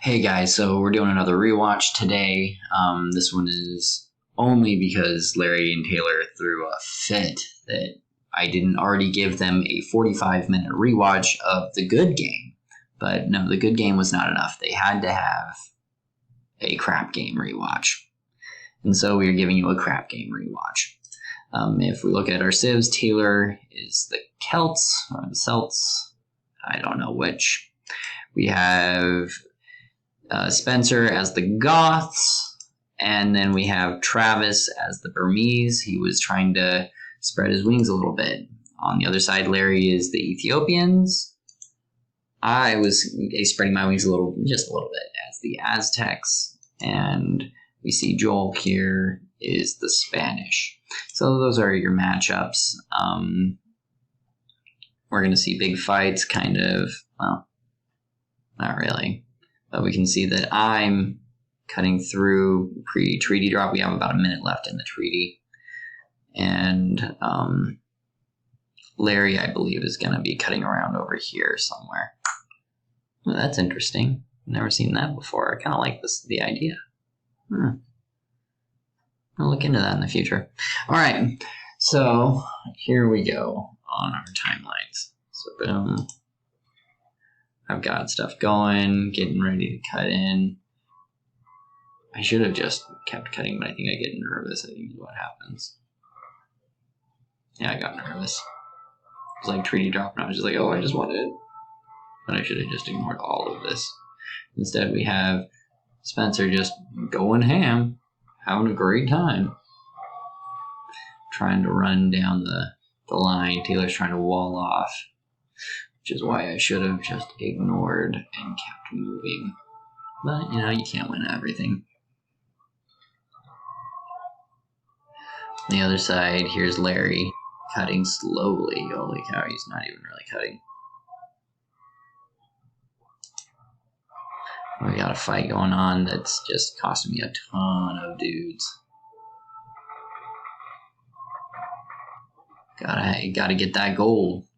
Hey guys, so we're doing another rewatch today. This one is only because Larry and Taylor threw a fit that I didn't already give them a 45-minute rewatch of The Good Game. But no, The Good Game was not enough. They had to have a crap game rewatch. And so we are giving you a crap game rewatch. If we look at our civs, Taylor is the Celts or the Celts. I don't know which. We have Spencer as the Goths, and then we have Travis as the Burmese. He was trying to spread his wings a little bit. On the other side, Larry is the Ethiopians. I was spreading my wings just a little bit as the Aztecs, and we see Joel here is the Spanish. So those are your matchups. We're going to see big fights, kind of. Well, not really. But we can see that I'm cutting through pre-treaty drop. We have about a minute left in the treaty. And Larry, I believe, is going to be cutting around over here somewhere. Well, that's interesting. Never seen that before. I kind of like the idea. I'll look into that in the future. All right. So here we go on our timelines. So boom. I've got stuff going, getting ready to cut in. I should have just kept cutting, but I think I get nervous. I think is what happens. Yeah, I got nervous. It was like treaty drop, and I was just like, oh, I just want it. But I should have just ignored all of this. Instead, we have Spencer just going ham, having a great time. Trying to run down the line. Taylor's trying to wall off. Which is why I should have just ignored and kept moving. But, you can't win everything. On the other side, here's Larry cutting slowly. Holy cow, he's not even really cutting. We got a fight going on that's just costing me a ton of dudes. Gotta get that gold.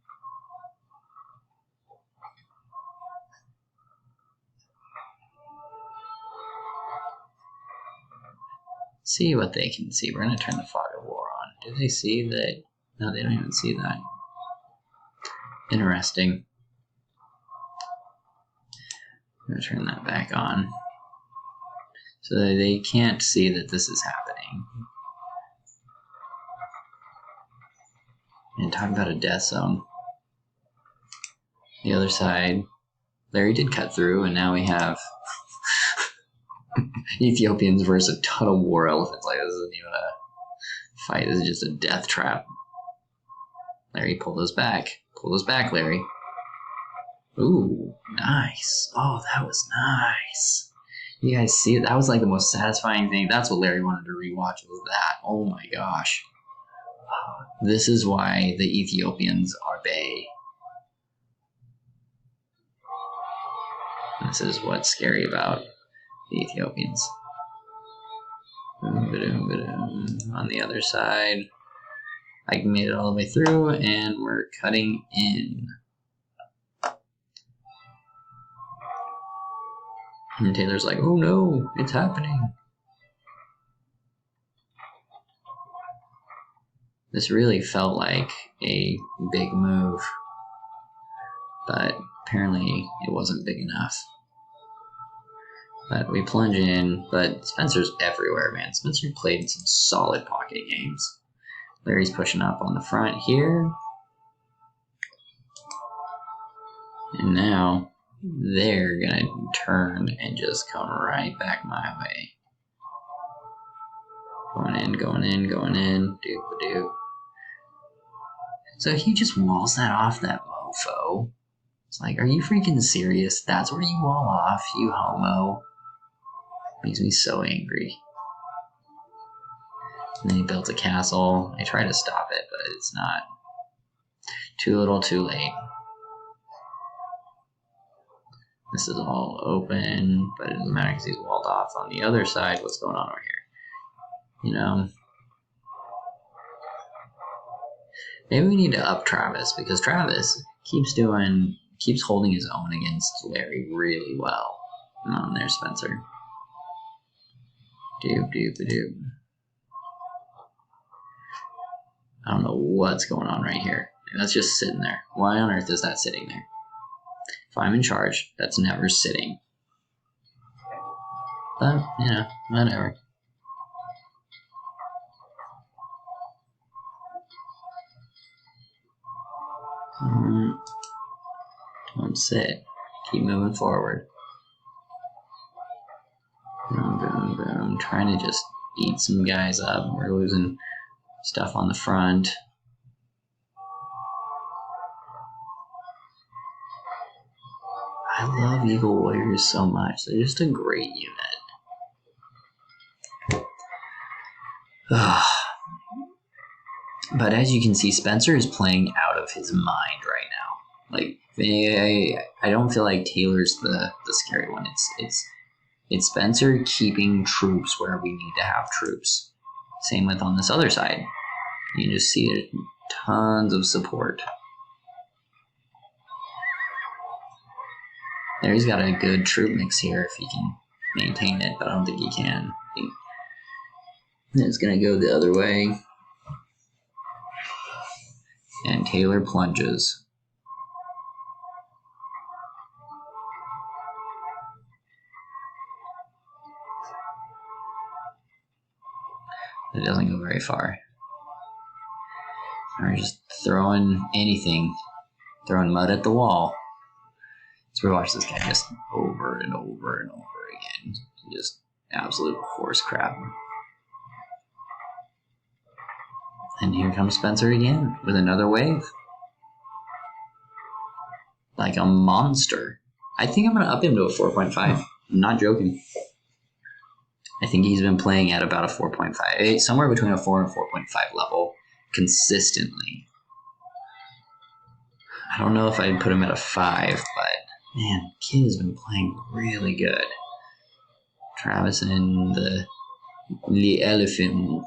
See what they can see. We're going to turn the fog of war on. Do they see that? No, they don't even see that. Interesting. I'm going to turn that back on. So that they can't see that this is happening. And talk about a death zone. The other side, Larry did cut through, and now we have Ethiopians versus a ton of war elephants. Like, this isn't even a fight. This is just a death trap. Larry, pull those back. Pull those back, Larry. Ooh, nice. Oh, that was nice. You guys see it? That was like the most satisfying thing. That's what Larry wanted to rewatch, was that. Oh my gosh. This is why the Ethiopians are bae. This is what's scary about the Ethiopians. On the other side, I made it all the way through, and we're cutting in. And Taylor's like, oh no, it's happening. This really felt like a big move, but apparently it wasn't big enough. But we plunge in, but Spencer's everywhere, man. Spencer played some solid pocket games. Larry's pushing up on the front here. And now they're going to turn and just come right back my way. Going in, going in, going in. Doop-a-doop. So he just walls that off, that mofo. It's like, are you freaking serious? That's where you wall off, you homo. Makes me so angry. And then he builds a castle. I try to stop it, but it's not. Too little, too late. This is all open, but it doesn't matter because he's walled off. On the other side, what's going on over here? Maybe we need to up Travis, because Travis keeps holding his own against Larry really well. Come on there, Spencer. Doop, doop, doop. I don't know what's going on right here. That's just sitting there. Why on earth is that sitting there? If I'm in charge, that's never sitting. But, you know, whatever. Don't sit. Keep moving forward. Boom, boom, boom. Trying to just eat some guys up. We're losing stuff on the front. I love Evil Warriors so much. They're just a great unit. But as you can see, Spencer is playing out of his mind right now. Like, I don't feel like Taylor's the scary one. It's Spencer keeping troops where we need to have troops. Same with on this other side. You just see there's tons of support. There, he's got a good troop mix here if he can maintain it, but I don't think he can. I think it's going to go the other way. And Taylor plunges. It doesn't go very far. We're just throwing anything, throwing mud at the wall. So we watch this guy just over and over and over again. Just absolute horse crap. And here comes Spencer again with another wave. Like a monster. I think I'm going to up him to a 4.5. I'm not joking. I think he's been playing at about a 4.5. Somewhere between a 4 and 4.5 level consistently. I don't know if I'd put him at a 5, but man, kid has been playing really good. Travis and the elephant.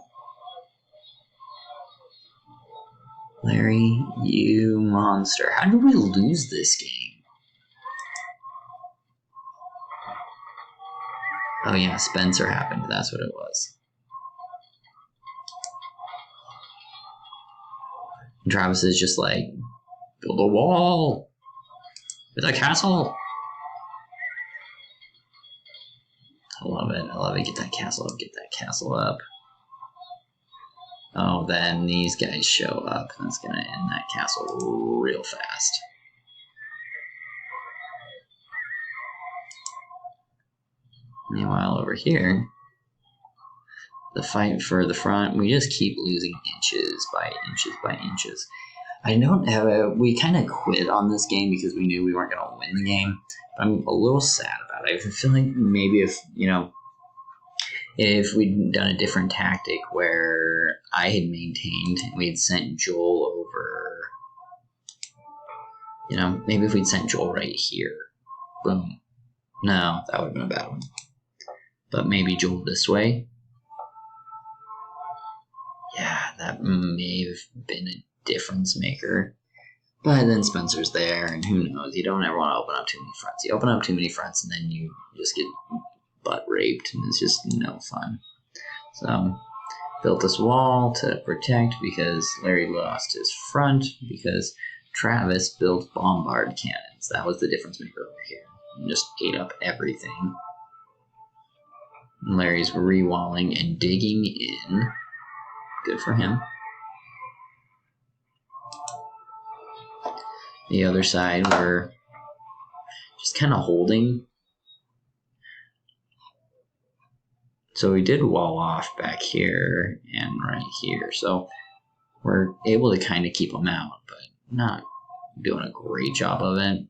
Larry, you monster. How did we lose this game? Oh yeah, Spencer happened. That's what it was. And Travis is just like, build a wall with a castle. I love it. I love it. Get that castle up. Get that castle up. Oh, then these guys show up. That's going to end that castle real fast. Meanwhile, over here, the fight for the front, we just keep losing inches by inches by inches. I don't have we kind of quit on this game because we knew we weren't going to win the game. But I'm a little sad about it. I feel like maybe if we'd done a different tactic where I had maintained and we'd sent Joel over, maybe if we'd sent Joel right here. Boom. No, that would have been a bad one. But maybe Joel this way. Yeah, that may have been a difference maker. But then Spencer's there, and who knows? You don't ever want to open up too many fronts. You open up too many fronts, and then you just get butt raped, and it's just no fun. So, built this wall to protect because Larry lost his front because Travis built bombard cannons. That was the difference maker over here. And just ate up everything. And Larry's rewalling and digging in. Good for him. The other side, we're just kind of holding. So we did wall off back here and right here. So we're able to kind of keep them out, but not doing a great job of it.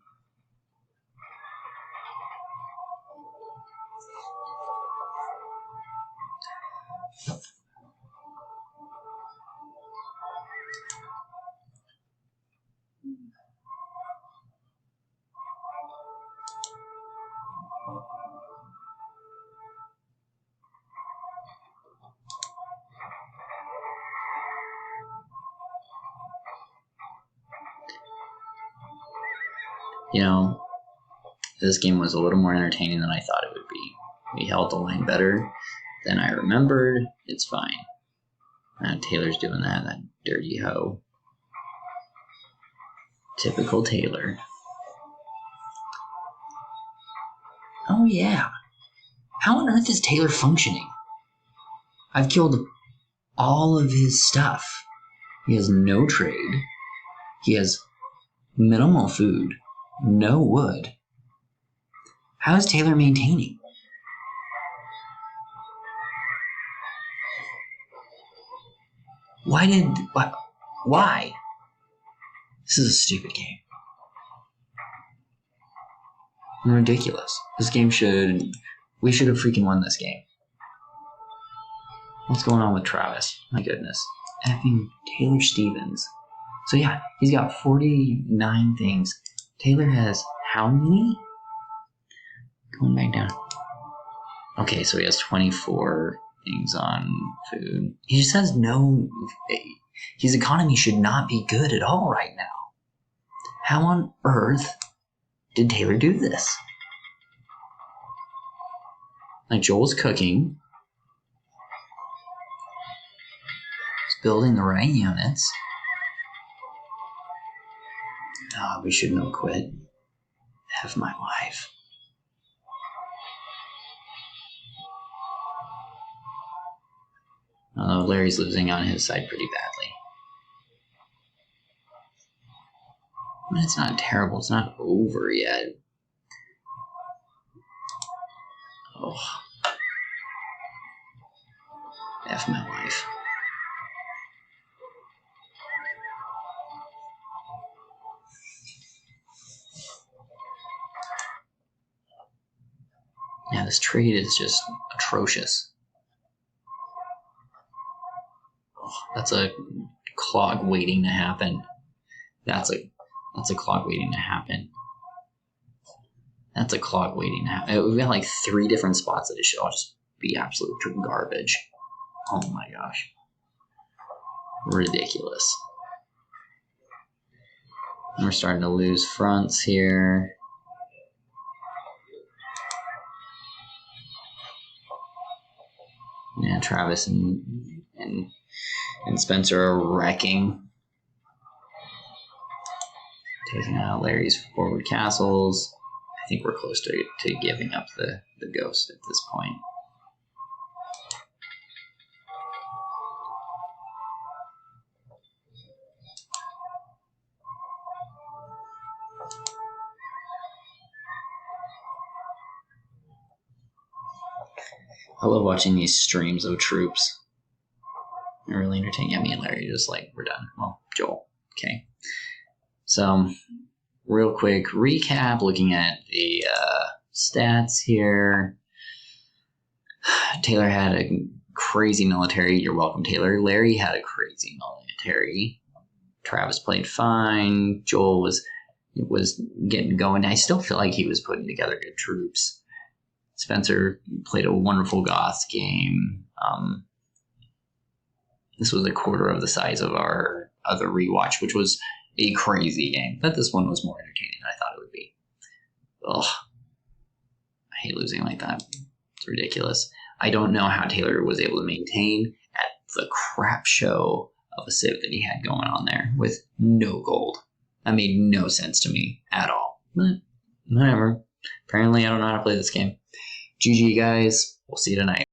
This game was a little more entertaining than I thought it would be. We held the line better than I remembered. It's fine. Taylor's doing that dirty hoe. Typical Taylor. Oh yeah. How on earth is Taylor functioning? I've killed all of his stuff. He has no trade. He has minimal food. No wood. How is Taylor maintaining? Why? This is a stupid game. Ridiculous. We should have freaking won this game. What's going on with Travis? My goodness. Effing Taylor Stevens. So yeah, he's got 49 things. Taylor has how many? Going back down. Okay, so he has 24 things on food. He just has no... His economy should not be good at all right now. How on earth did Taylor do this? Like, Joel's cooking. He's building the right units. Oh, we shouldn't have quit. F my life. Larry's losing on his side pretty badly. But it's not terrible. It's not over yet. Oh. F my life. Yeah, this trade is just atrocious. Oh, that's a clog waiting to happen. That's a clog waiting to happen. That's a clog waiting to happen. We've got like 3 different spots that it should all just be absolute garbage. Oh my gosh. Ridiculous. And we're starting to lose fronts here. Yeah, Travis and Spencer are wrecking. Taking out Larry's forward castles. I think we're close to giving up the ghost at this point. I love watching these streams of troops. They're really entertaining. Yeah, me and Larry just like, we're done. Well, Joel. Okay. So, real quick recap, looking at the stats here. Taylor had a crazy military. You're welcome, Taylor. Larry had a crazy military. Travis played fine. Joel was getting going. I still feel like he was putting together good troops. Spencer played a wonderful Goth game. This was a quarter of the size of our other rewatch, which was a crazy game. But this one was more entertaining than I thought it would be. Ugh. I hate losing like that. It's ridiculous. I don't know how Taylor was able to maintain at the crap show of a civ that he had going on there with no gold. That made no sense to me at all. But whatever. Apparently I don't know how to play this game. GG, guys. We'll see you tonight.